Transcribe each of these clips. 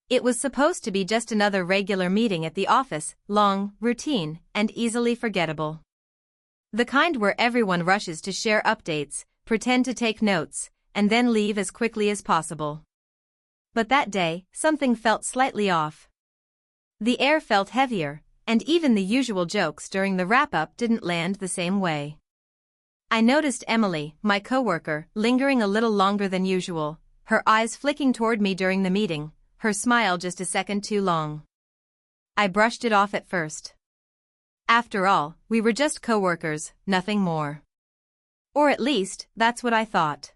It was supposed to be just another regular meeting at the office, long, routine, and easily forgettable. The kind where everyone rushes to share updates, pretend to take notes, and then leave as quickly as possible. But that day, something felt slightly off. The air felt heavier, and even the usual jokes during the wrap-up didn't land the same way. I noticed Emily, my coworker, lingering a little longer than usual, her eyes flicking toward me during the meeting, her smile just a second too long. I brushed it off at first. After all, we were just coworkers, nothing more. Or at least, that's what I thought.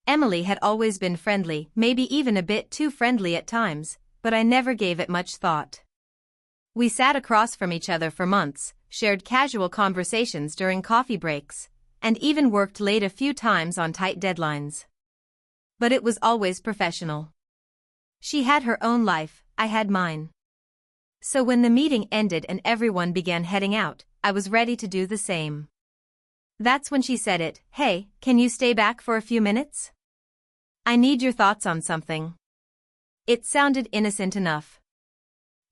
Emily had always been friendly, maybe even a bit too friendly at times, but I never gave it much thought. We sat across from each other for months, shared casual conversations during coffee breaks, and even worked late a few times on tight deadlines. But it was always professional. She had her own life, I had mine. So when the meeting ended and everyone began heading out, I was ready to do the same. That's when she said it, "Hey, can you stay back for a few minutes? I need your thoughts on something." It sounded innocent enough.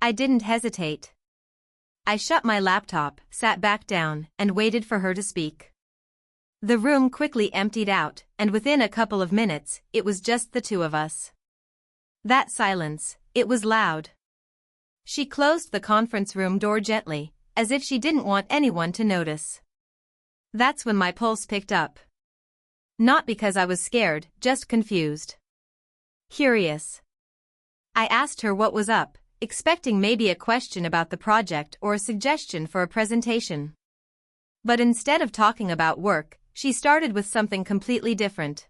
I didn't hesitate. I shut my laptop, sat back down, and waited for her to speak. The room quickly emptied out, and within a couple of minutes, it was just the two of us. That silence, it was loud. She closed the conference room door gently, as if she didn't want anyone to notice. That's when my pulse picked up. Not because I was scared, just confused. Curious. I asked her what was up, expecting maybe a question about the project or a suggestion for a presentation. But instead of talking about work, she started with something completely different.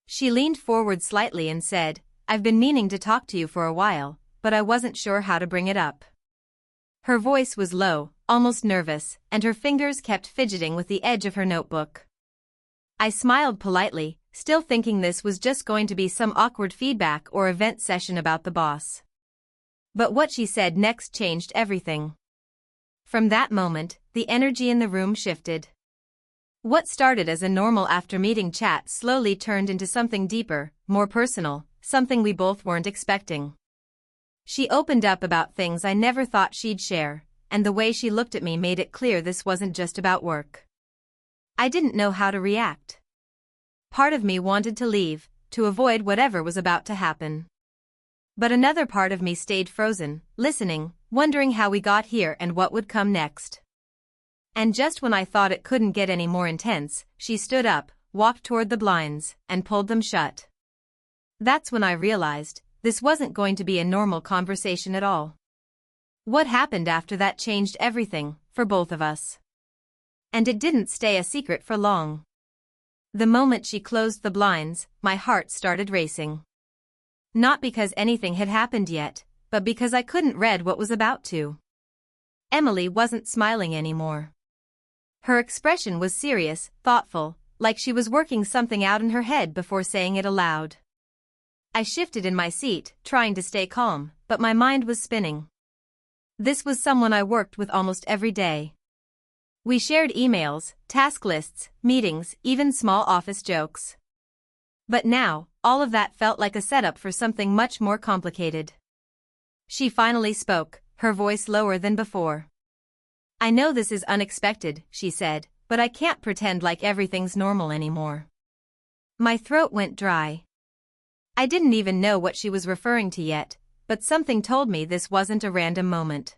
She leaned forward slightly and said, "I've been meaning to talk to you for a while, but I wasn't sure how to bring it up." Her voice was low, almost nervous, and her fingers kept fidgeting with the edge of her notebook. I smiled politely, still thinking this was just going to be some awkward feedback or event session about the boss. But what she said next changed everything. From that moment, the energy in the room shifted. What started as a normal after-meeting chat slowly turned into something deeper, more personal, something we both weren't expecting. She opened up about things I never thought she'd share, and the way she looked at me made it clear this wasn't just about work. I didn't know how to react. Part of me wanted to leave, to avoid whatever was about to happen. But another part of me stayed frozen, listening, wondering how we got here and what would come next. And just when I thought it couldn't get any more intense, she stood up, walked toward the blinds, and pulled them shut. That's when I realized, this wasn't going to be a normal conversation at all. What happened after that changed everything, for both of us. And it didn't stay a secret for long. The moment she closed the blinds, my heart started racing. Not because anything had happened yet, but because I couldn't read what was about to. Emily wasn't smiling anymore. Her expression was serious, thoughtful, like she was working something out in her head before saying it aloud. I shifted in my seat, trying to stay calm, but my mind was spinning. This was someone I worked with almost every day. We shared emails, task lists, meetings, even small office jokes. But now, all of that felt like a setup for something much more complicated. She finally spoke, her voice lower than before. "I know this is unexpected," she said, "but I can't pretend like everything's normal anymore." My throat went dry. I didn't even know what she was referring to yet, but something told me this wasn't a random moment.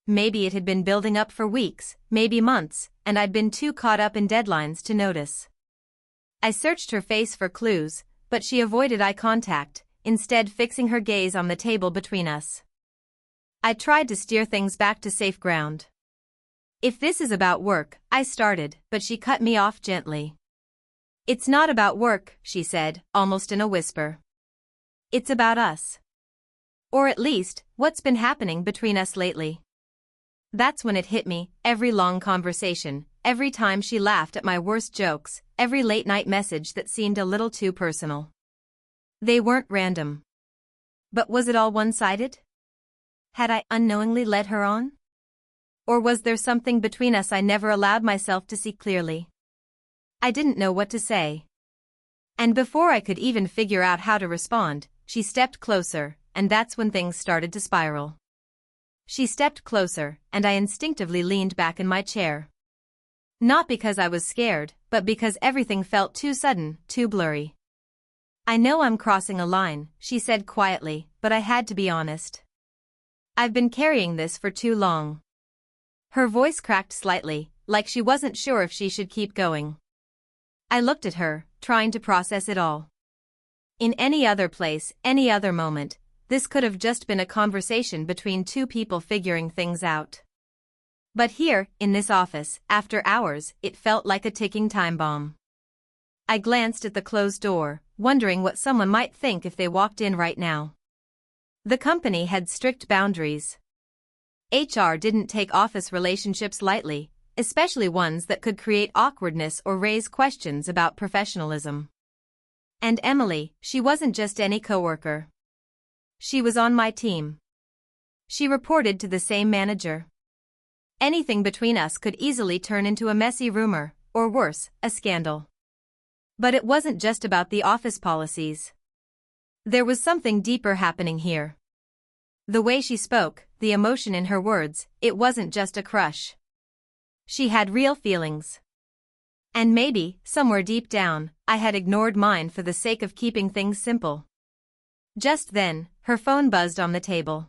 Maybe it had been building up for weeks, maybe months, and I'd been too caught up in deadlines to notice. I searched her face for clues, but she avoided eye contact, instead fixing her gaze on the table between us. I tried to steer things back to safe ground. "If this is about work," I started, but she cut me off gently. "It's not about work," she said, almost in a whisper. "It's about us. Or at least, what's been happening between us lately." That's when it hit me, every long conversation, every time she laughed at my worst jokes, every late-night message that seemed a little too personal. They weren't random. But was it all one-sided? Had I unknowingly led her on? Or was there something between us I never allowed myself to see clearly? I didn't know what to say. And before I could even figure out how to respond, she stepped closer, and that's when things started to spiral. She stepped closer, and I instinctively leaned back in my chair. Not because I was scared, but because everything felt too sudden, too blurry. "I know I'm crossing a line," she said quietly, "but I had to be honest. I've been carrying this for too long." Her voice cracked slightly, like she wasn't sure if she should keep going. I looked at her, trying to process it all. In any other place, any other moment, this could have just been a conversation between two people figuring things out. But here, in this office, after hours, it felt like a ticking time bomb. I glanced at the closed door, wondering what someone might think if they walked in right now. The company had strict boundaries. HR didn't take office relationships lightly, especially ones that could create awkwardness or raise questions about professionalism. And Emily, she wasn't just any coworker. She was on my team. She reported to the same manager. Anything between us could easily turn into a messy rumor, or worse, a scandal. But it wasn't just about the office policies. There was something deeper happening here. The way she spoke, the emotion in her words, it wasn't just a crush. She had real feelings. And maybe, somewhere deep down, I had ignored mine for the sake of keeping things simple. Just then, her phone buzzed on the table.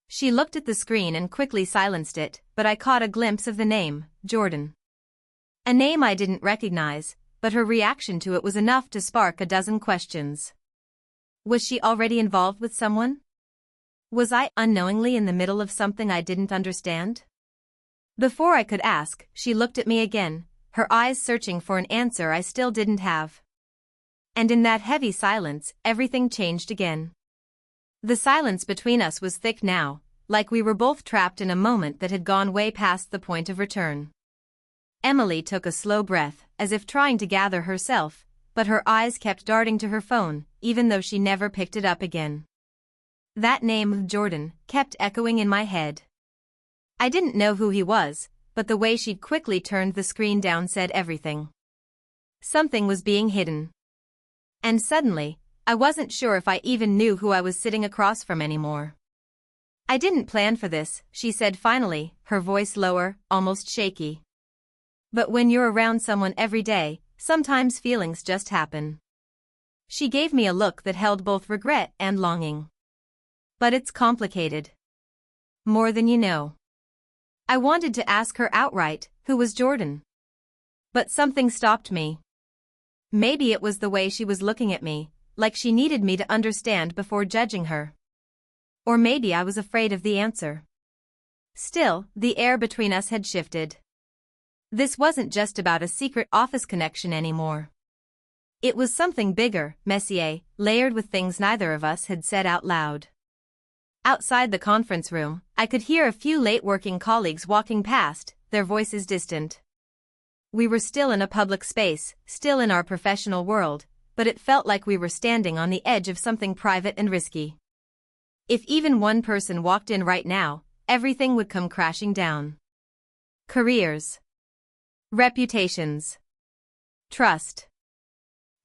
She looked at the screen and quickly silenced it, but I caught a glimpse of the name, Jordan. A name I didn't recognize, but her reaction to it was enough to spark a dozen questions. Was she already involved with someone? Was I unknowingly in the middle of something I didn't understand? Before I could ask, she looked at me again, her eyes searching for an answer I still didn't have. And in that heavy silence, everything changed again. The silence between us was thick now, like we were both trapped in a moment that had gone way past the point of return. Emily took a slow breath, as if trying to gather herself, but her eyes kept darting to her phone, even though she never picked it up again. That name, Jordan, kept echoing in my head. I didn't know who he was, but the way she'd quickly turned the screen down said everything. Something was being hidden. And suddenly, I wasn't sure if I even knew who I was sitting across from anymore. "I didn't plan for this," she said finally, her voice lower, almost shaky. "But when you're around someone every day, sometimes feelings just happen." She gave me a look that held both regret and longing. "But it's complicated. More than you know." I wanted to ask her outright, who was Jordan? But something stopped me. Maybe it was the way she was looking at me, like she needed me to understand before judging her. Or maybe I was afraid of the answer. Still, the air between us had shifted. This wasn't just about a secret office connection anymore. It was something bigger, messier, layered with things neither of us had said out loud. Outside the conference room, I could hear a few late-working colleagues walking past, their voices distant. We were still in a public space, still in our professional world, but it felt like we were standing on the edge of something private and risky. If even one person walked in right now, everything would come crashing down. Careers. Reputations. Trust.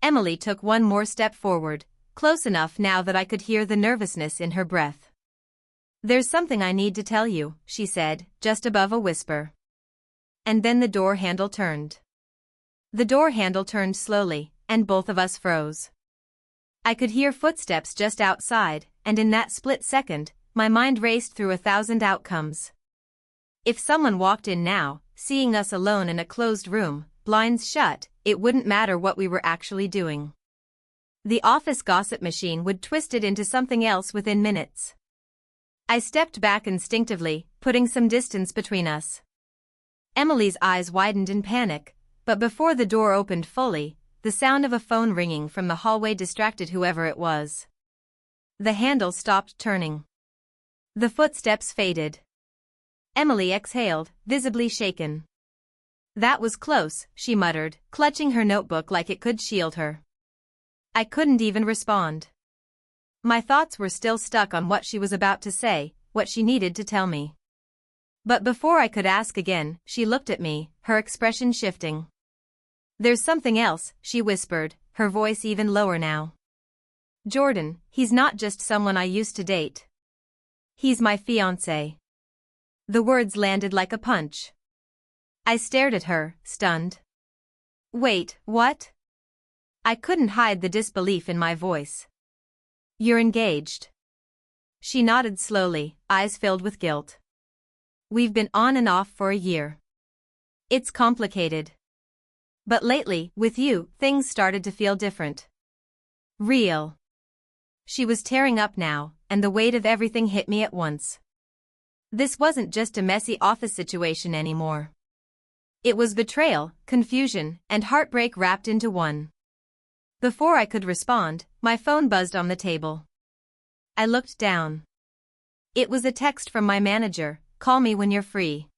Emily took one more step forward, close enough now that I could hear the nervousness in her breath. "There's something I need to tell you," she said, just above a whisper. And then the door handle turned. The door handle turned slowly, and both of us froze. I could hear footsteps just outside, and in that split second, my mind raced through 1,000 outcomes. If someone walked in now, seeing us alone in a closed room, blinds shut, it wouldn't matter what we were actually doing. The office gossip machine would twist it into something else within minutes. I stepped back instinctively, putting some distance between us. Emily's eyes widened in panic, but before the door opened fully, the sound of a phone ringing from the hallway distracted whoever it was. The handle stopped turning. The footsteps faded. Emily exhaled, visibly shaken. "That was close," she muttered, clutching her notebook like it could shield her. I couldn't even respond. My thoughts were still stuck on what she was about to say, what she needed to tell me. But before I could ask again, she looked at me, her expression shifting. "There's something else," she whispered, her voice even lower now. Jordan, he's not just someone I used to date. He's my fiancé. The words landed like a punch. I stared at her, stunned. Wait, what? I couldn't hide the disbelief in my voice. You're engaged. She nodded slowly, eyes filled with guilt. We've been on and off for a year. It's complicated. But lately, with you, things started to feel different. Real. She was tearing up now, and the weight of everything hit me at once. This wasn't just a messy office situation anymore. It was betrayal, confusion, and heartbreak wrapped into one. Before I could respond, my phone buzzed on the table. I looked down. It was a text from my manager, "Call me when you're free.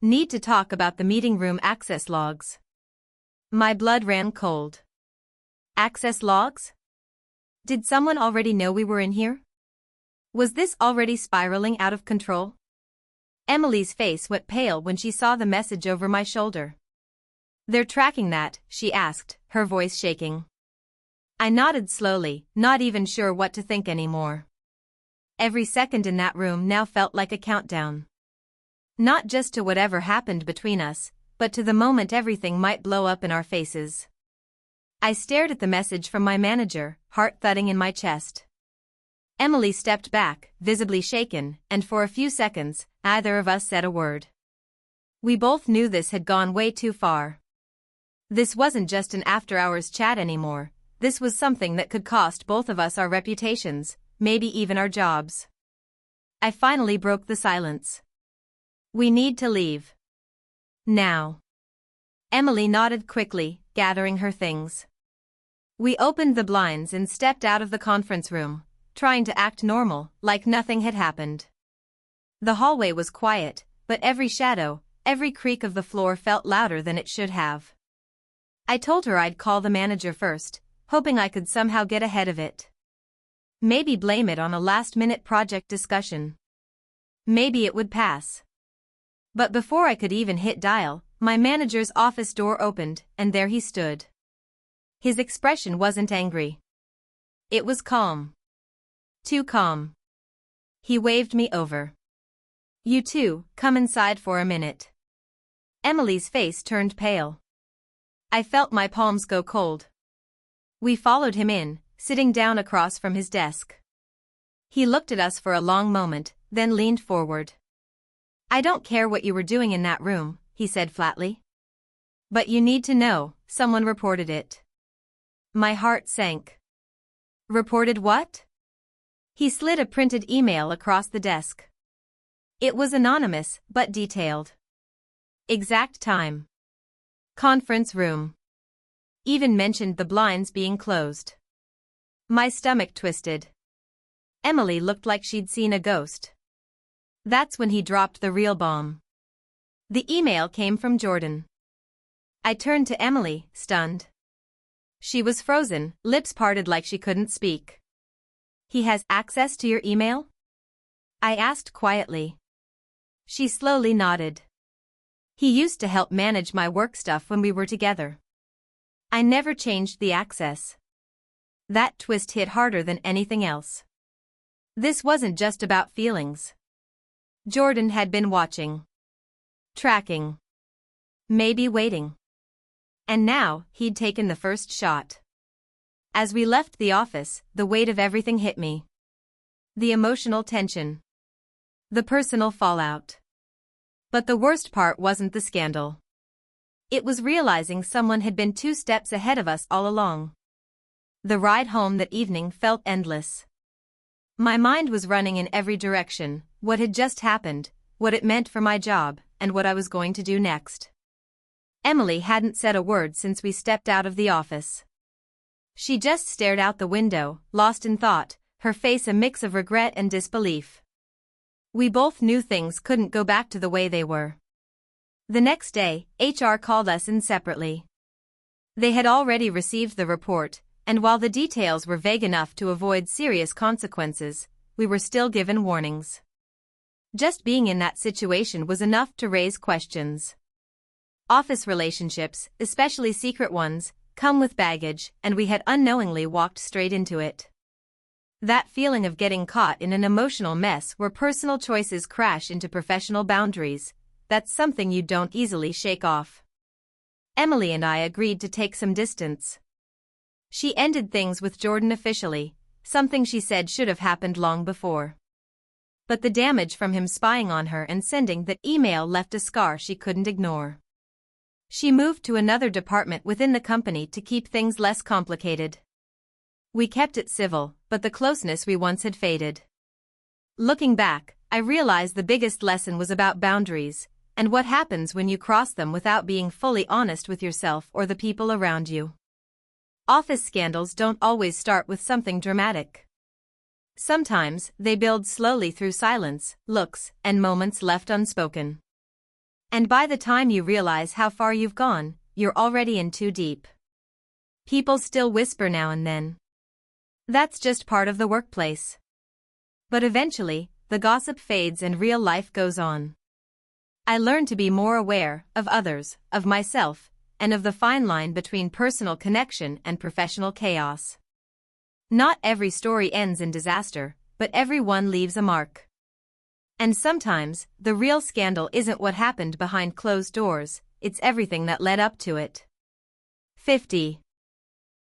Need to talk about the meeting room access logs." My blood ran cold. Access logs? Did someone already know we were in here? Was this already spiraling out of control? Emily's face went pale when she saw the message over my shoulder. "They're tracking that," she asked, her voice shaking. I nodded slowly, not even sure what to think anymore. Every second in that room now felt like a countdown. Not just to whatever happened between us, but to the moment everything might blow up in our faces. I stared at the message from my manager, heart thudding in my chest. Emily stepped back, visibly shaken, and for a few seconds, neither of us said a word. We both knew this had gone way too far. This wasn't just an after-hours chat anymore. This was something that could cost both of us our reputations, maybe even our jobs. I finally broke the silence. We need to leave. Now. Emily nodded quickly, gathering her things. We opened the blinds and stepped out of the conference room, trying to act normal, like nothing had happened. The hallway was quiet, but every shadow, every creak of the floor felt louder than it should have. I told her I'd call the manager first, hoping I could somehow get ahead of it. Maybe blame it on a last-minute project discussion. Maybe it would pass. But before I could even hit dial, my manager's office door opened, and there he stood. His expression wasn't angry. It was calm. Too calm. He waved me over. "You two, come inside for a minute." Emily's face turned pale. I felt my palms go cold. We followed him in, sitting down across from his desk. He looked at us for a long moment, then leaned forward. "I don't care what you were doing in that room," he said flatly. "But you need to know, someone reported it." My heart sank. Reported what? He slid a printed email across the desk. It was anonymous, but detailed. Exact time. Conference room. Even mentioned the blinds being closed. My stomach twisted. Emily looked like she'd seen a ghost. That's when he dropped the real bomb. The email came from Jordan. I turned to Emily, stunned. She was frozen, lips parted like she couldn't speak. "He has access to your email?" I asked quietly. She slowly nodded. "He used to help manage my work stuff when we were together. I never changed the access." That twist hit harder than anything else. This wasn't just about feelings. Jordan had been watching. Tracking. Maybe waiting. And now, he'd taken the first shot. As we left the office, the weight of everything hit me. The emotional tension. The personal fallout. But the worst part wasn't the scandal. It was realizing someone had been 2 steps ahead of us all along. The ride home that evening felt endless. My mind was running in every direction, what had just happened, what it meant for my job, and what I was going to do next. Emily hadn't said a word since we stepped out of the office. She just stared out the window, lost in thought, her face a mix of regret and disbelief. We both knew things couldn't go back to the way they were. The next day, HR called us in separately. They had already received the report, and while the details were vague enough to avoid serious consequences, we were still given warnings. Just being in that situation was enough to raise questions. Office relationships, especially secret ones, come with baggage, and we had unknowingly walked straight into it. That feeling of getting caught in an emotional mess where personal choices crash into professional boundaries, that's something you don't easily shake off. Emily and I agreed to take some distance. She ended things with Jordan officially, something she said should have happened long before. But the damage from him spying on her and sending that email left a scar she couldn't ignore. She moved to another department within the company to keep things less complicated. We kept it civil, but the closeness we once had faded. Looking back, I realized the biggest lesson was about boundaries, and what happens when you cross them without being fully honest with yourself or the people around you. Office scandals don't always start with something dramatic. Sometimes, they build slowly through silence, looks, and moments left unspoken. And by the time you realize how far you've gone, you're already in too deep. People still whisper now and then. That's just part of the workplace. But eventually, the gossip fades and real life goes on. I learned to be more aware of others, of myself, and of the fine line between personal connection and professional chaos. Not every story ends in disaster, but every one leaves a mark. And sometimes, the real scandal isn't what happened behind closed doors, it's everything that led up to it. 50.